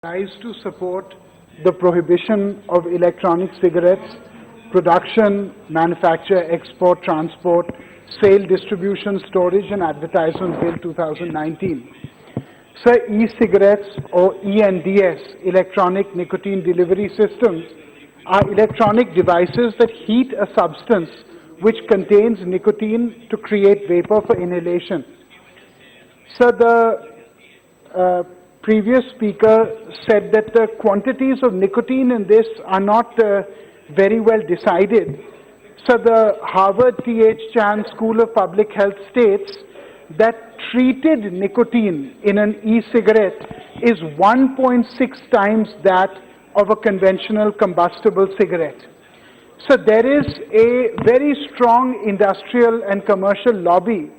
rise to support the prohibition of electronic cigarettes, production, manufacture, export, transport, sale, distribution, storage and advertisement bill 2019. So e-cigarettes or ENDS, electronic nicotine delivery systems, are electronic devices that heat a substance which contains nicotine to create vapor for inhalation. So the previous speaker said that the quantities of nicotine in this are not very well decided. So the Harvard T.H. Chan School of Public Health states that treated nicotine in an e-cigarette is 1.6 times that of a conventional combustible cigarette. So there is a very strong industrial and commercial lobby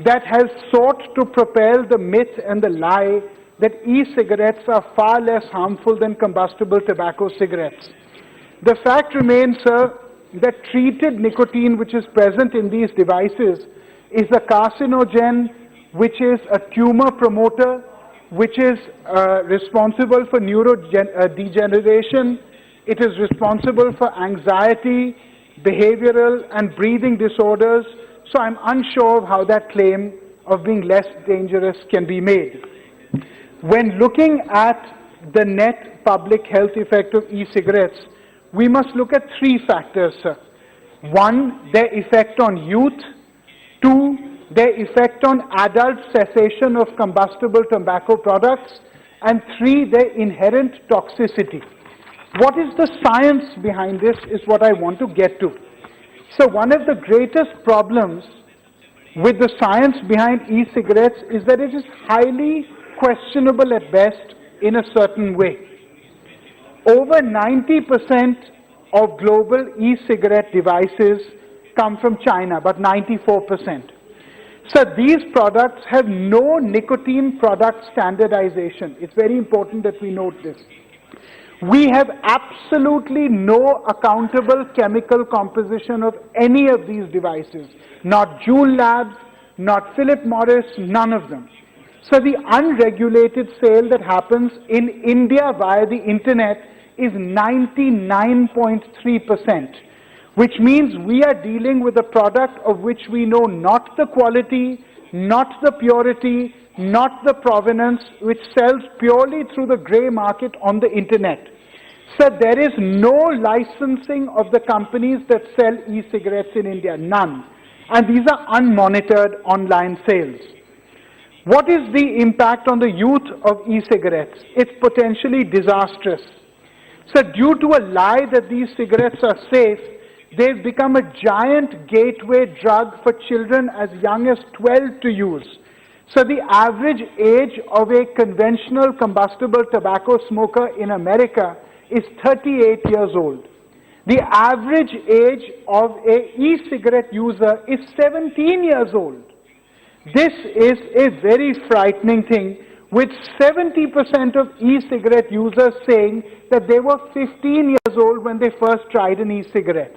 that has sought to propel the myth and the lie that e-cigarettes are far less harmful than combustible tobacco cigarettes. The fact remains, sir, that treated nicotine which is present in these devices is a carcinogen, which is a tumor promoter, which is responsible for neurodegeneration. It is responsible for anxiety, behavioral and breathing disorders. So I'm unsure of how that claim of being less dangerous can be made. When looking at the net public health effect of e-cigarettes, we must look at three factors, sir. One, their effect on youth. Two, their effect on adult cessation of combustible tobacco products. And three, their inherent toxicity. What is the science behind this is what I want to get to. So one of the greatest problems with the science behind e-cigarettes is that it is highly questionable at best in a certain way. Over 90% of global e-cigarette devices come from China, but 94%. So these products have no nicotine product standardization. It's very important that we note this. We have absolutely no accountable chemical composition of any of these devices. Not Juul Labs, not Philip Morris, none of them. So the unregulated sale that happens in India via the internet is 99.3%, which means we are dealing with a product of which we know not the quality, not the purity, not the provenance, which sells purely through the grey market on the internet. So there is no licensing of the companies that sell e-cigarettes in India, none. And these are unmonitored online sales. What is the impact on the youth of e-cigarettes? It's potentially disastrous. So due to a lie that these cigarettes are safe, they've become a giant gateway drug for children as young as 12 to use. So the average age of a conventional combustible tobacco smoker in America is 38 years old. The average age of an e-cigarette user is 17 years old. This is a very frightening thing, with 70% of e-cigarette users saying that they were 15 years old when they first tried an e-cigarette.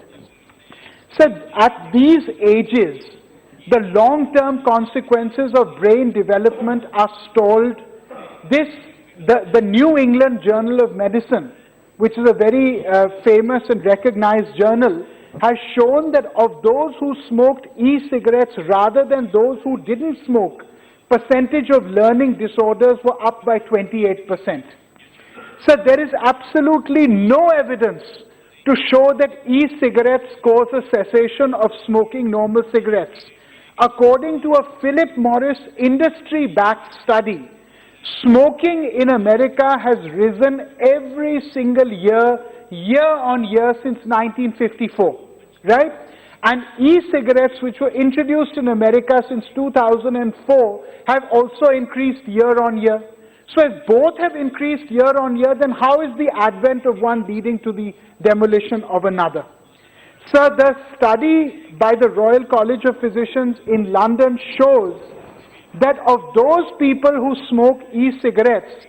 So at these ages, the long-term consequences of brain development are stalled. The New England Journal of Medicine, which is a very famous and recognized journal, has shown that of those who smoked e-cigarettes rather than those who didn't smoke, percentage of learning disorders were up by 28%. So there is absolutely no evidence to show that e-cigarettes cause a cessation of smoking normal cigarettes. According to a Philip Morris industry-backed study, smoking in America has risen every single year, year on year since 1954, right? And e-cigarettes, which were introduced in America since 2004, have also increased year on year. So if both have increased year on year, then how is the advent of one leading to the demolition of another? So the study by the Royal College of Physicians in London shows that of those people who smoke e-cigarettes,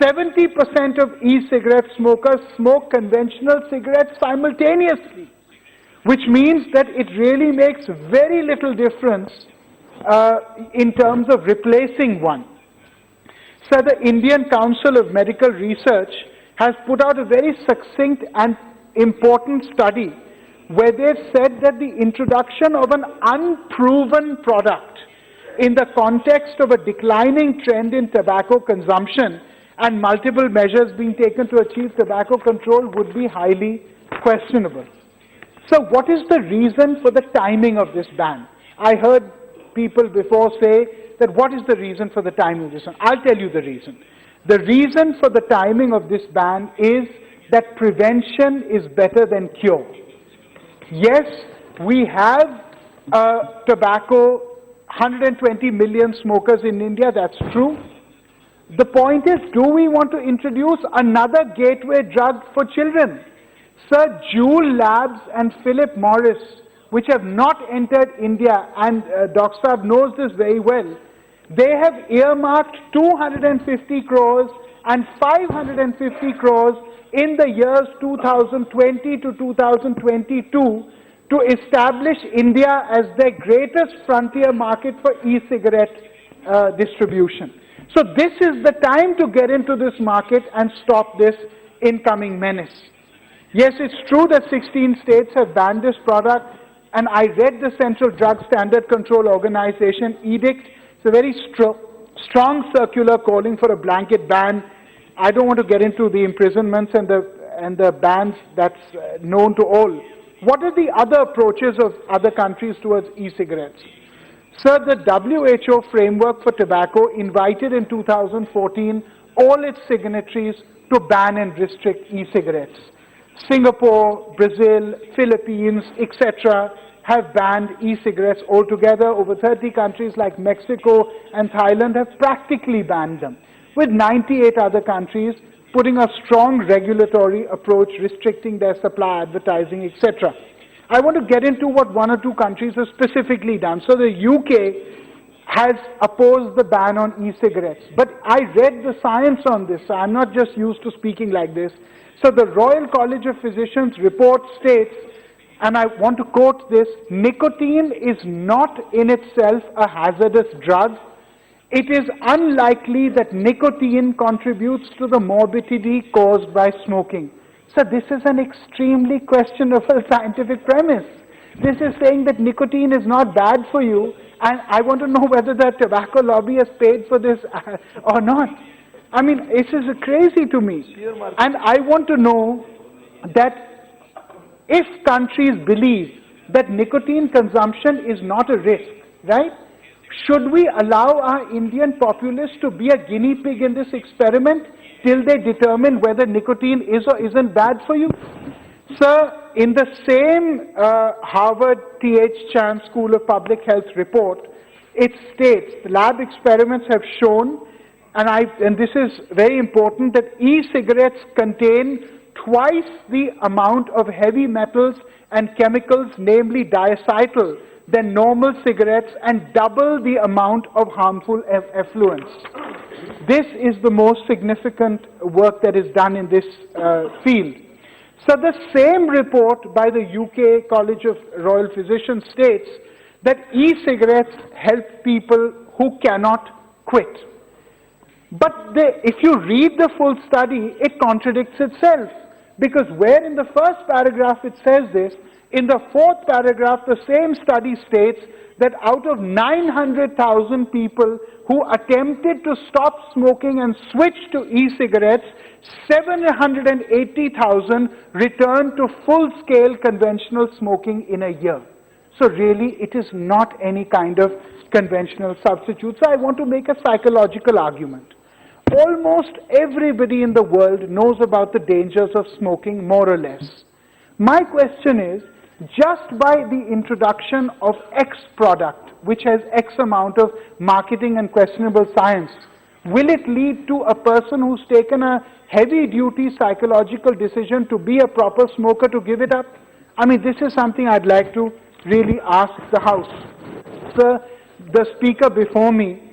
70% of e-cigarette smokers smoke conventional cigarettes simultaneously, which means that it really makes very little difference in terms of replacing one. So the Indian Council of Medical Research has put out a very succinct and important study where they've said that the introduction of an unproven product in the context of a declining trend in tobacco consumption and multiple measures being taken to achieve tobacco control would be highly questionable. So what is the reason for the timing of this ban? I heard people before say that what is the reason for the timing of this one? I'll tell you the reason. The reason for the timing of this ban is that prevention is better than cure. Yes, we have tobacco, 120 million smokers in India, that's true. The point is, do we want to introduce another gateway drug for children? Sir, Juul Labs and Philip Morris, which have not entered India, and Dr. Saab knows this very well, they have earmarked 250 crores and 550 crores in the years 2020 to 2022 to establish India as their greatest frontier market for e-cigarette distribution. So this is the time to get into this market and stop this incoming menace. Yes, it's true that 16 states have banned this product, and I read the Central Drug Standard Control Organization edict. It's a very strong circular calling for a blanket ban. I don't want to get into the imprisonments and the bans that's known to all. What are the other approaches of other countries towards e-cigarettes? Sir, the WHO framework for tobacco invited in 2014 all its signatories to ban and restrict e-cigarettes. Singapore, Brazil, Philippines, etc. have banned e-cigarettes altogether. Over 30 countries like Mexico and Thailand have practically banned them, with 98 other countries putting a strong regulatory approach, restricting their supply, advertising, etc. I want to get into what one or two countries have specifically done. So the UK has opposed the ban on e-cigarettes. But I read the science on this, so I'm not just used to speaking like this. So the Royal College of Physicians report states, and I want to quote this, nicotine is not in itself a hazardous drug. It is unlikely that nicotine contributes to the morbidity caused by smoking. So this is an extremely questionable scientific premise. This is saying that nicotine is not bad for you, and I want to know whether the tobacco lobby has paid for this or not. I mean, this is crazy to me. And I want to know that if countries believe that nicotine consumption is not a risk, right? Should we allow our Indian populace to be a guinea pig in this experiment till they determine whether nicotine is or isn't bad for you? Sir, in the same Harvard T.H. Chan School of Public Health report, it states, the lab experiments have shown, and this is very important, that e-cigarettes contain twice the amount of heavy metals and chemicals, namely diacetyl, than normal cigarettes, and double the amount of harmful effluents. This is the most significant work that is done in this field. So the same report by the UK College of Royal Physicians states that e-cigarettes help people who cannot quit. But if you read the full study, it contradicts itself. Because where in the first paragraph it says this, in the fourth paragraph the same study states that out of 900,000 people who attempted to stop smoking and switch to e-cigarettes, 780,000 returned to full-scale conventional smoking in a year. So really it is not any kind of conventional substitute. So I want to make a psychological argument. Almost everybody in the world knows about the dangers of smoking, more or less. My question is, just by the introduction of X product, which has X amount of marketing and questionable science, will it lead to a person who's taken a heavy-duty psychological decision to be a proper smoker to give it up? I mean, this is something I'd like to really ask the House. Sir, the speaker before me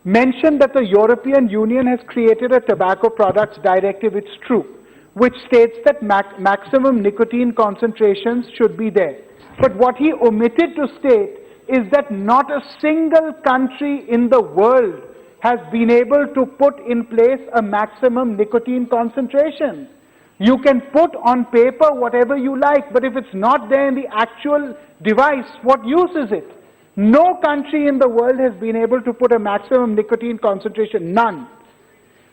mentioned that the European Union has created a tobacco products directive, it's true, which states that maximum nicotine concentrations should be there. But what he omitted to state is that not a single country in the world has been able to put in place a maximum nicotine concentration. You can put on paper whatever you like, but if it's not there in the actual device, what use is it? No country in the world has been able to put a maximum nicotine concentration, none.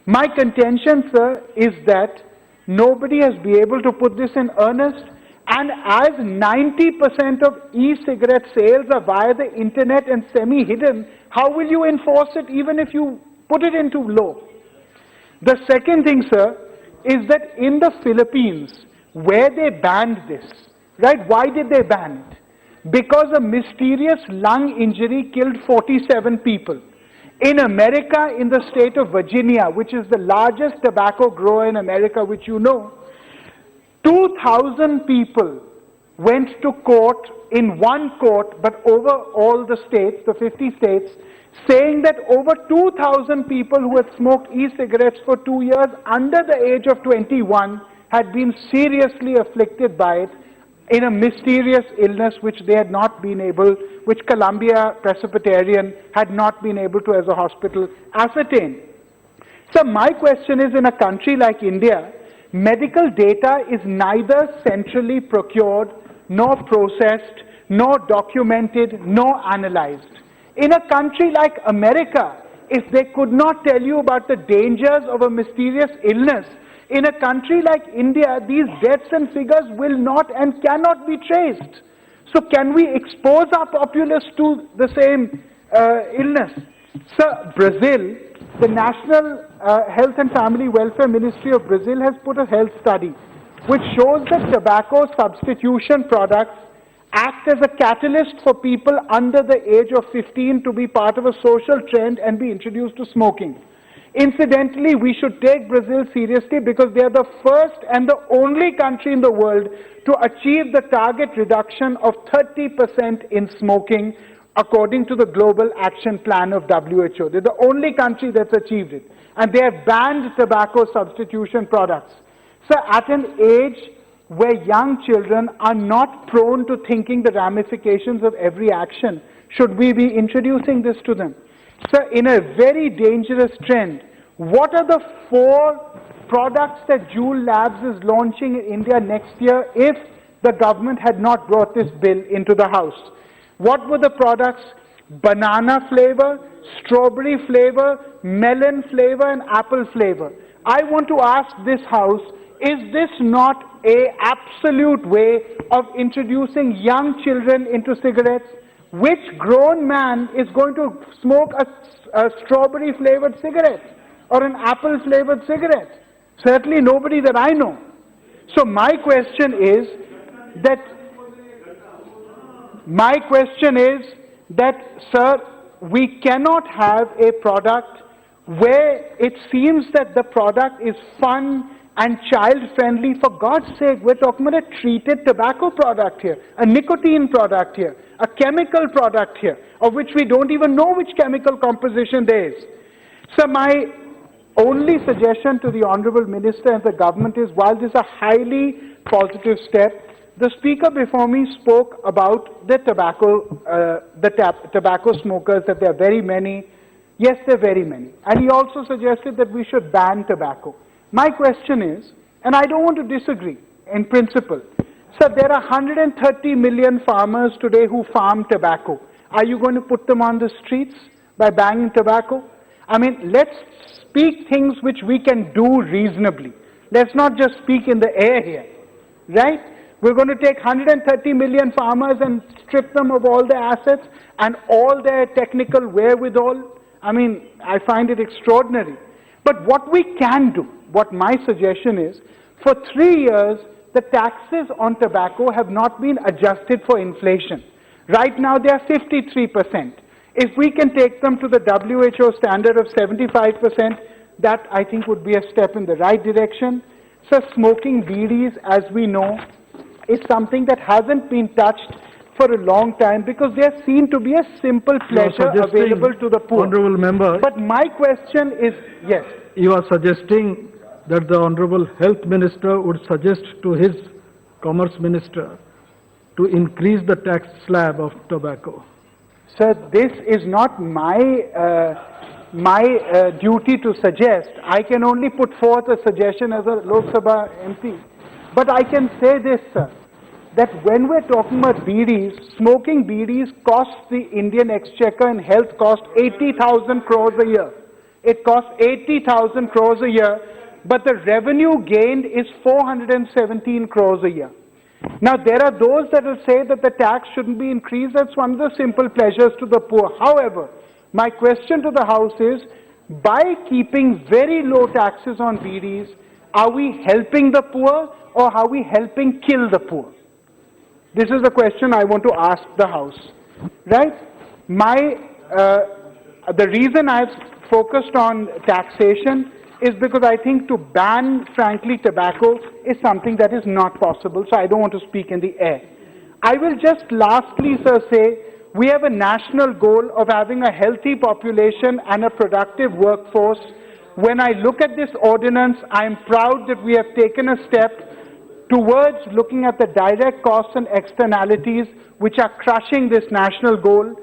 My contention, sir, is that nobody has been able to put this in earnest, and as 90% of e-cigarette sales are via the internet and semi-hidden, how will you enforce it even if you put it into law? The second thing, sir, is that in the Philippines, where they banned this, right, why did they ban it? Because a mysterious lung injury killed 47 people. In America, in the state of Virginia, which is the largest tobacco grower in America, which you know, 2,000 people went to court in one court, but over all the states, the 50 states, saying that over 2,000 people who had smoked e-cigarettes for 2 years under the age of 21 had been seriously afflicted by it in a mysterious illness which they had not been able, which Columbia Presbyterian had not been able to as a hospital ascertain. So my question is, in a country like India, medical data is neither centrally procured, nor processed, nor documented, nor analyzed. In a country like America, if they could not tell you about the dangers of a mysterious illness, in a country like India, these deaths and figures will not and cannot be traced. So can we expose our populace to the same illness? Sir, Brazil, the National Health and Family Welfare Ministry of Brazil has put a health study which shows that tobacco substitution products act as a catalyst for people under the age of 15 to be part of a social trend and be introduced to smoking. Incidentally, we should take Brazil seriously because they are the first and the only country in the world to achieve the target reduction of 30% in smoking according to the Global Action Plan of WHO. They're the only country that's achieved it. And they have banned tobacco substitution products. So at an age where young children are not prone to thinking the ramifications of every action, should we be introducing this to them? So in a very dangerous trend, what are the 4 products that Juul Labs is launching in India next year if the government had not brought this bill into the House? What were the products? Banana flavor, strawberry flavor, melon flavor, and apple flavor. I want to ask this House, is this not an absolute way of introducing young children into cigarettes? Which grown man is going to smoke a strawberry flavored cigarette or an apple flavored cigarette? Certainly nobody that I know. So my question is that, sir, we cannot have a product where it seems that the product is fun and child-friendly. For God's sake, we're talking about a treated tobacco product here, a nicotine product here, a chemical product here, of which we don't even know which chemical composition there is. So my only suggestion to the Honourable Minister and the government is, while this is a highly positive step, the Speaker before me spoke about the tobacco smokers, that there are very many. Yes, there are very many. And he also suggested that we should ban tobacco. My question is, and I don't want to disagree in principle, sir, there are 130 million farmers today who farm tobacco. Are you going to put them on the streets by banning tobacco? I mean, let's speak things which we can do reasonably. Let's not just speak in the air here, right? We're going to take 130 million farmers and strip them of all their assets and all their technical wherewithal. I mean, I find it extraordinary. But what we can do, what my suggestion is, for 3 years, the taxes on tobacco have not been adjusted for inflation. Right now, they are 53%. If we can take them to the WHO standard of 75%, that I think would be a step in the right direction. So smoking bidis, as we know, is something that hasn't been touched for a long time because they are seen to be a simple pleasure available to the poor. Honourable Member, but my question is, yes. You are suggesting that the Honourable Health Minister would suggest to his Commerce Minister to increase the tax slab of tobacco. Sir, this is not my my duty to suggest. I can only put forth a suggestion as a Lok Sabha MP. But I can say this, sir, that when we're talking about BDs, smoking BDs costs the Indian exchequer in health cost 80,000 crores a year. It costs 80,000 crores a year, but the revenue gained is 417 crores a year. Now, there are those that will say that the tax shouldn't be increased. That's one of the simple pleasures to the poor. However, my question to the House is, by keeping very low taxes on BDs, are we helping the poor or are we helping kill the poor? This is the question I want to ask the House, right? The reason I've focused on taxation is because I think to ban, frankly, tobacco is something that is not possible, so I don't want to speak in the air. I will just lastly, sir, say we have a national goal of having a healthy population and a productive workforce. When I look at this ordinance, I am proud that we have taken a step towards looking at the direct costs and externalities which are crushing this national goal.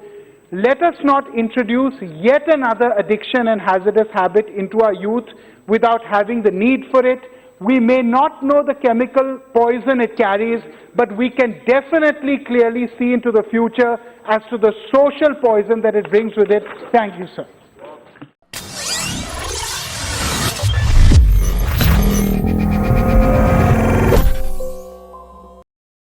Let us not introduce yet another addiction and hazardous habit into our youth without having the need for it. We may not know the chemical poison it carries, but we can definitely clearly see into the future as to the social poison that it brings with it. Thank you, sir.